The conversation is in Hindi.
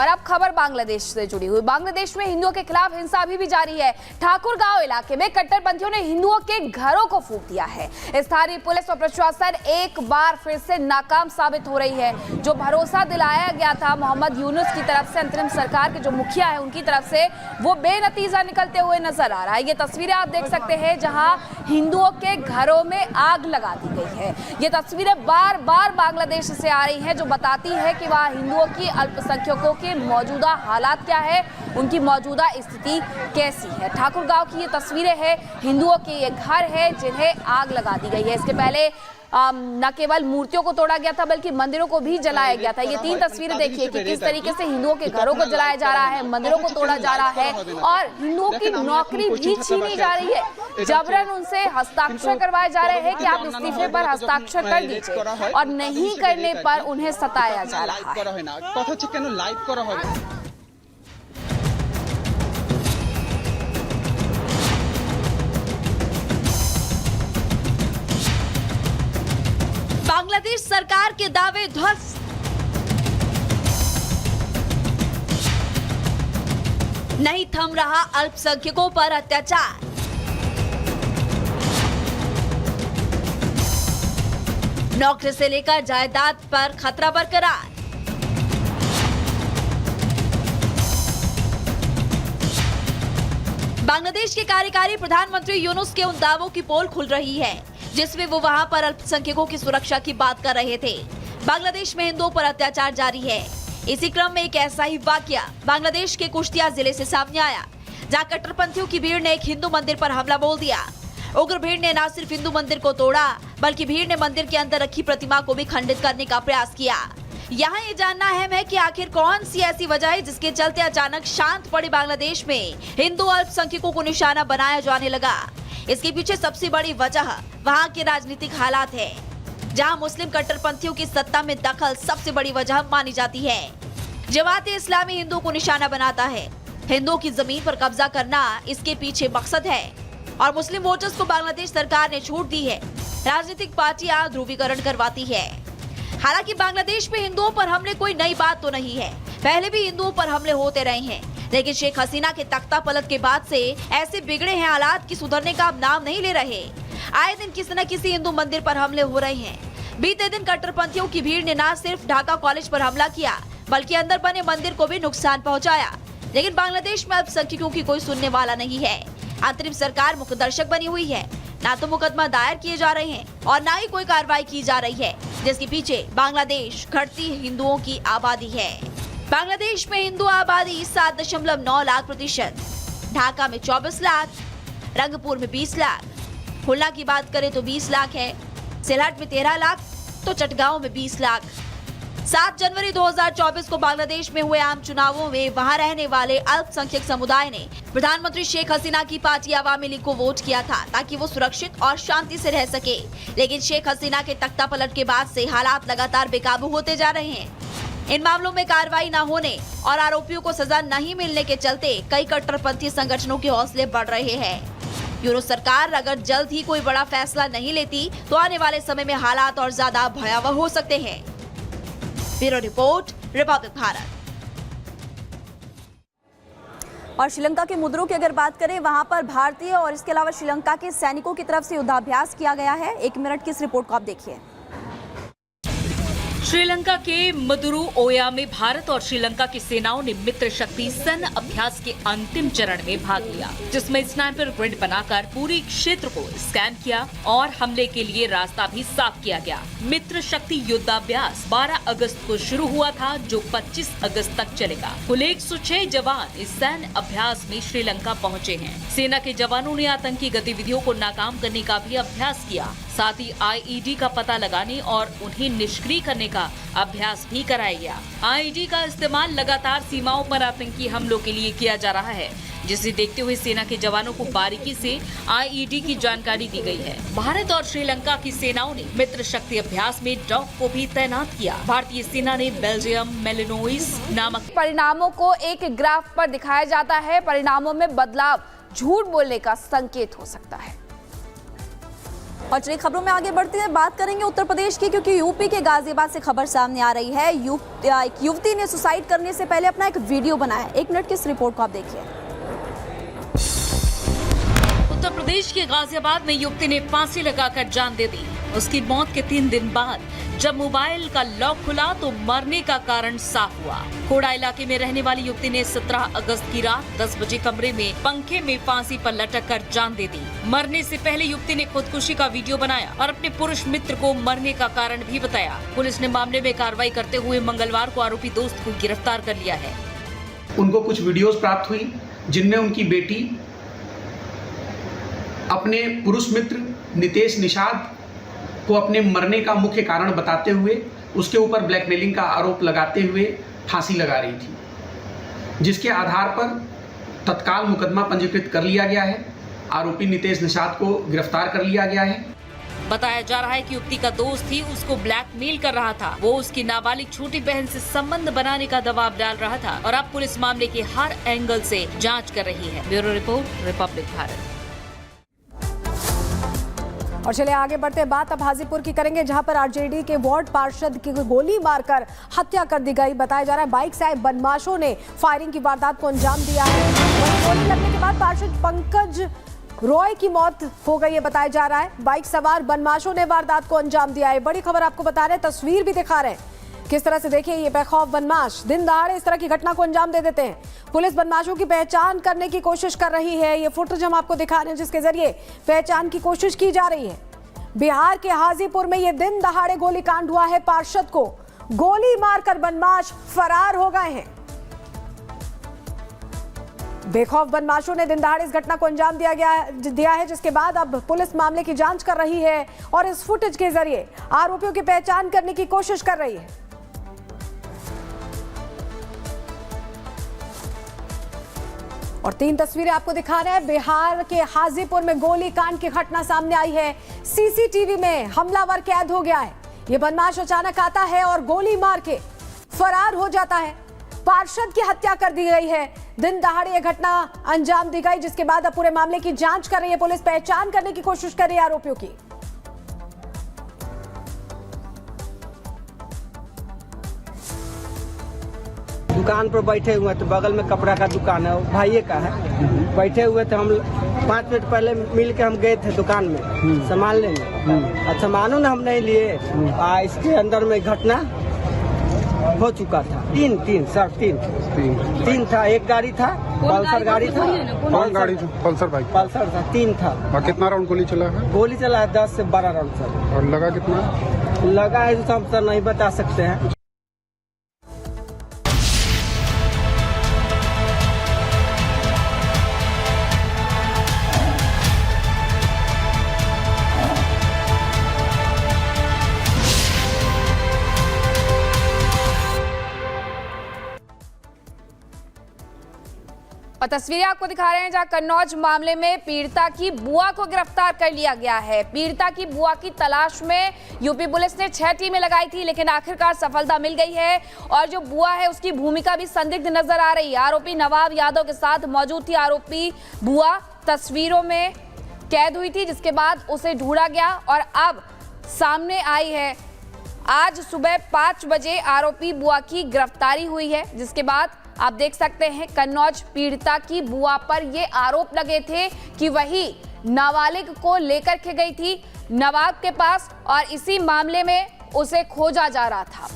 और अब खबर बांग्लादेश से जुड़ी हुई। बांग्लादेश में हिंदुओं के खिलाफ हिंसा अभी भी जारी है। ठाकुरगांव इलाके में कट्टरपंथियों ने हिंदुओं के घरों को फूंक दिया है। स्थानीय पुलिस और प्रशासन एक बार फिर से नाकाम साबित हो रही है। जो भरोसा दिलाया गया था मोहम्मद यूनुस की तरफ से, अंतरिम सरकार के जो मुखिया है उनकी तरफ से, वो बेनतीजा निकलते हुए नजर आ रहा है। ये तस्वीरें आप देख सकते हैं जहां हिंदुओं के घरों में आग लगा दी गई है। ये तस्वीरें बार बार बांग्लादेश से आ रही हैं जो बताती है कि वहां हिंदुओं की, अल्पसंख्यकों के मौजूदा हालात क्या है, उनकी मौजूदा स्थिति कैसी है। ठाकुरगांव की ये तस्वीरें हैं, हिंदुओं के ये घर है जिन्हें आग लगा दी गई है। इसके पहले न केवल मूर्तियों को तोड़ा गया था बल्कि मंदिरों को भी जलाया गया था। ये 3 तस्वीरें देखिए कि किस तरीके से हिंदुओं के घरों को जलाया जा रहा है, मंदिरों को तोड़ा जा रहा है और हिंदुओं की नौकरी भी छीनी जा रही है। जबरन उनसे हस्ताक्षर करवाए जा रहे हैं कि आप इस्तीफे पर हस्ताक्षर कर दीजिए और नहीं करने पर उन्हें सताया जा रहा है। बांग्लादेश सरकार के दावे ध्वस्त। नहीं थम रहा अल्पसंख्यकों पर अत्याचार। नौकरी से लेकर जायदाद पर खतरा बरकरार। बांग्लादेश के कार्यकारी प्रधानमंत्री यूनुस के उन दावों की पोल खुल रही है जिसमें वो वहां पर अल्पसंख्यकों की सुरक्षा की बात कर रहे थे। बांग्लादेश में हिंदुओं पर अत्याचार जारी है। इसी क्रम में एक ऐसा ही वाकया बांग्लादेश के कुश्तिया जिले से सामने आया, जहां कट्टरपंथियों की भीड़ ने एक हिंदू मंदिर पर हमला बोल दिया। उग्र भीड़ ने न सिर्फ हिंदू मंदिर को तोड़ा बल्कि भीड़ ने मंदिर के अंदर रखी प्रतिमा को भी खंडित करने का प्रयास किया। यहाँ ये जानना अहम है कि आखिर कौन सी ऐसी वजह है जिसके चलते अचानक शांत पड़े बांग्लादेश में हिंदू अल्पसंख्यकों को निशाना बनाया जाने लगा। इसके पीछे सबसे बड़ी वजह वहां के राजनीतिक हालात है, जहां मुस्लिम कट्टरपंथियों की सत्ता में दखल सबसे बड़ी वजह मानी जाती है। जमात इस्लामी हिंदुओं को निशाना बनाता है। हिंदुओं की जमीन पर कब्जा करना इसके पीछे मकसद है और मुस्लिम वोटर्स को बांग्लादेश सरकार ने छूट दी है। राजनीतिक पार्टियां ध्रुवीकरण करवाती है। हालांकि बांग्लादेश में हिंदुओं पर हमले कोई नई बात तो नहीं है, पहले भी हिंदुओं पर हमले होते रहे हैं, लेकिन शेख हसीना के तख्ता पलट के बाद से ऐसे बिगड़े हैं हालात कि सुधरने का अब नाम नहीं ले रहे। आए दिन किसी न किसी हिंदू मंदिर पर हमले हो रहे हैं। बीते दिन कट्टरपंथियों की भीड़ ने न सिर्फ ढाका कॉलेज पर हमला किया बल्कि अंदर बने मंदिर को भी नुकसान पहुंचाया। लेकिन बांग्लादेश में अल्पसंख्यकों की कोई सुनने वाला नहीं है। अंतरिम सरकार मुखदर्शक बनी हुई है, ना तो मुकदमा दायर किए जा रहे हैं और ना ही कोई कार्रवाई की जा रही है, जिसके पीछे बांग्लादेश घटती हिंदुओं की आबादी है। बांग्लादेश में हिंदू आबादी 7.9 लाख प्रतिशत, ढाका में 24 लाख, रंगपुर में 20 लाख, खुलना की बात करें तो 20 लाख है, सिलहट में 13 लाख तो चटगांव में 20 लाख। 7 जनवरी 2024 को बांग्लादेश में हुए आम चुनावों में वहां रहने वाले अल्पसंख्यक समुदाय ने प्रधानमंत्री शेख हसीना की पार्टी अवामी लीग को वोट किया था ताकि वो सुरक्षित और शांति से रह सके। लेकिन शेख हसीना के तख्ता पलट के बाद से हालात लगातार बेकाबू होते जा रहे हैं। इन मामलों में कार्रवाई न होने और आरोपियों को सजा नहीं मिलने के चलते कई कट्टरपंथी संगठनों के हौसले बढ़ रहे हैं। यूनुस सरकार अगर जल्द ही कोई बड़ा फैसला नहीं लेती तो आने वाले समय में हालात और ज्यादा भयावह हो सकते हैं। Bureau report, Republic Bharat. और श्रीलंका के मुद्रों की अगर बात करें, वहां पर भारतीय और इसके अलावा श्रीलंका के सैनिकों की तरफ से युद्धाभ्यास किया गया है। 1 मिनट की इस रिपोर्ट को आप देखिए। श्रीलंका के मदुरु ओया में भारत और श्रीलंका की सेनाओं ने मित्र शक्ति सैन्य अभ्यास के अंतिम चरण में भाग लिया, जिसमें स्नाइपर ग्रिड बनाकर पूरे क्षेत्र को स्कैन किया और हमले के लिए रास्ता भी साफ किया गया। मित्र शक्ति युद्धाभ्यास 12 अगस्त को शुरू हुआ था, जो 25 अगस्त तक चलेगा। कुल 106 जवान इस सैन्य अभ्यास में श्रीलंका पहुँचे हैं। सेना के जवानों ने आतंकी गतिविधियों को नाकाम करने का भी अभ्यास किया, साथ ही आईईडी का पता लगाने और उन्हें निष्क्रिय करने का अभ्यास भी कराया गया। आईईडी का इस्तेमाल लगातार सीमाओं पर आतंकी हमलों के लिए किया जा रहा है, जिसे देखते हुए सेना के जवानों को बारीकी से आईईडी की जानकारी दी गई है। भारत और श्रीलंका की सेनाओं ने मित्र शक्ति अभ्यास में डॉग को भी तैनात किया। भारतीय सेना ने बेल्जियम मेलिनोइस नामक परिणामों को एक ग्राफ पर दिखाया जाता है। परिणामों में बदलाव झूठ बोलने का संकेत हो सकता है। और चलिए खबरों में आगे बढ़ते हैं, बात करेंगे उत्तर प्रदेश की, क्योंकि यूपी के गाजियाबाद से खबर सामने आ रही है। एक युवती ने सुसाइड करने से पहले अपना एक वीडियो बनाया। 1 मिनट की इस रिपोर्ट को आप देखिए। उत्तर प्रदेश के गाजियाबाद में युवती ने फांसी लगाकर जान दे दी। उसकी मौत के 3 दिन बाद जब मोबाइल का लॉक खुला तो मरने का कारण साफ हुआ। कोड़ा इलाके में रहने वाली युवती ने 17 अगस्त की रात 10 बजे कमरे में पंखे में फांसी पर लटक कर जान दे दी। मरने से पहले युवती ने खुदकुशी का वीडियो बनाया और अपने पुरुष मित्र को मरने का कारण भी बताया। पुलिस ने मामले में कार्रवाई करते हुए मंगलवार को आरोपी दोस्त को गिरफ्तार कर लिया है। उनको कुछ वीडियोस प्राप्त हुई जिनमें उनकी बेटी अपने पुरुष मित्र नितेश निषाद को अपने मरने का मुख्य कारण बताते हुए उसके ऊपर ब्लैकमेलिंग का आरोप लगाते हुए फांसी लगा रही थी, जिसके आधार पर तत्काल मुकदमा पंजीकृत कर लिया गया है। आरोपी नितेश निषाद को गिरफ्तार कर लिया गया है। बताया जा रहा है कि युवती का दोस्त ही उसको ब्लैकमेल कर रहा था। वो उसकी नाबालिग छोटी बहन से संबंध बनाने का दबाव डाल रहा था और अब पुलिस मामले के हर एंगल से जांच कर रही है। Bureau report, Republic Bharat. और चलिए आगे बढ़ते हैं, बात अब हाजीपुर की करेंगे, जहां पर आरजेडी के वार्ड पार्षद की गोली मारकर हत्या कर दी गई। बताया जा रहा है बाइक से आए बदमाशों ने फायरिंग की वारदात को अंजाम दिया है। गोली लगने के बाद पार्षद पंकज रॉय की मौत हो गई है, बताया जा रहा है। बाइक सवार बदमाशों ने वारदात को अंजाम दिया है। बड़ी खबर आपको बता रहे हैं, तस्वीर भी दिखा रहे हैं किस तरह से। देखिए ये बेखौफ बदमाश दिन दहाड़े इस तरह की घटना को अंजाम दे देते हैं। पुलिस बदमाशों की पहचान करने की कोशिश कर रही है। ये फुटेज हम आपको दिखा रहे हैं जिसके जरिए पहचान की कोशिश की जा रही है। बिहार के हाजीपुर में ये दिन दहाड़े गोलीकांड हुआ है। पार्षद को गोली मारकर बदमाश फरार हो गए हैं। बेखौफ बदमाशों ने दिन दहाड़े इस घटना को अंजाम दिया है, जिसके बाद अब पुलिस मामले की जांच कर रही है और इस फुटेज के जरिए आरोपियों की पहचान करने की कोशिश कर रही है। और 3 तस्वीरें आपको दिखा रहे हैं। बिहार के हाजीपुर में गोलीकांड की घटना सामने आई है। सीसीटीवी में हमलावर कैद हो गया है। ये बदमाश अचानक आता है और गोली मार के फरार हो जाता है। पार्षद की हत्या कर दी गई है। दिन दहाड़े ये घटना अंजाम दी गई, जिसके बाद अब पूरे मामले की जांच कर रही है पुलिस। पहचान करने की कोशिश कर रही है आरोपियों की। दुकान पर बैठे हुए तो बगल में कपड़ा का दुकान है, भाइये का है। बैठे हुए थे हम 5 मिनट पहले मिल के हम गए थे दुकान में सामान लेने। और सामानों ने हम नहीं लिए। इसके अंदर में घटना हो चुका था। तीन था। एक गाड़ी था, पल्सर गाड़ी था। कौन गाड़ी था? Pulsar bike? पल्सर था, 3 था। और कितना राउंड गोली चला है? गोली चला है 10 से 12 राउंड सर। और लगा कितना? लगा है तो हम सर नहीं बता सकते हैं। और तस्वीरें आपको दिखा रहे हैं जहां कन्नौज मामले में पीड़िता की बुआ को गिरफ्तार कर लिया गया है। पीड़िता की बुआ की तलाश में यूपी पुलिस ने 6 टीमें लगाई थी, लेकिन आखिरकार सफलता मिल गई है। और जो बुआ है उसकी भूमिका भी संदिग्ध नजर आ रही है। आरोपी नवाब यादव के साथ मौजूद थी आरोपी बुआ, तस्वीरों में कैद हुई थी, जिसके बाद उसे ढूंढा गया और अब सामने आई है। आज सुबह 5 बजे आरोपी बुआ की गिरफ्तारी हुई है, जिसके बाद आप देख सकते हैं कन्नौज पीड़िता की बुआ पर ये आरोप लगे थे कि वही नाबालिग को लेकर के गई थी नवाब के पास और इसी मामले में उसे खोजा जा रहा था।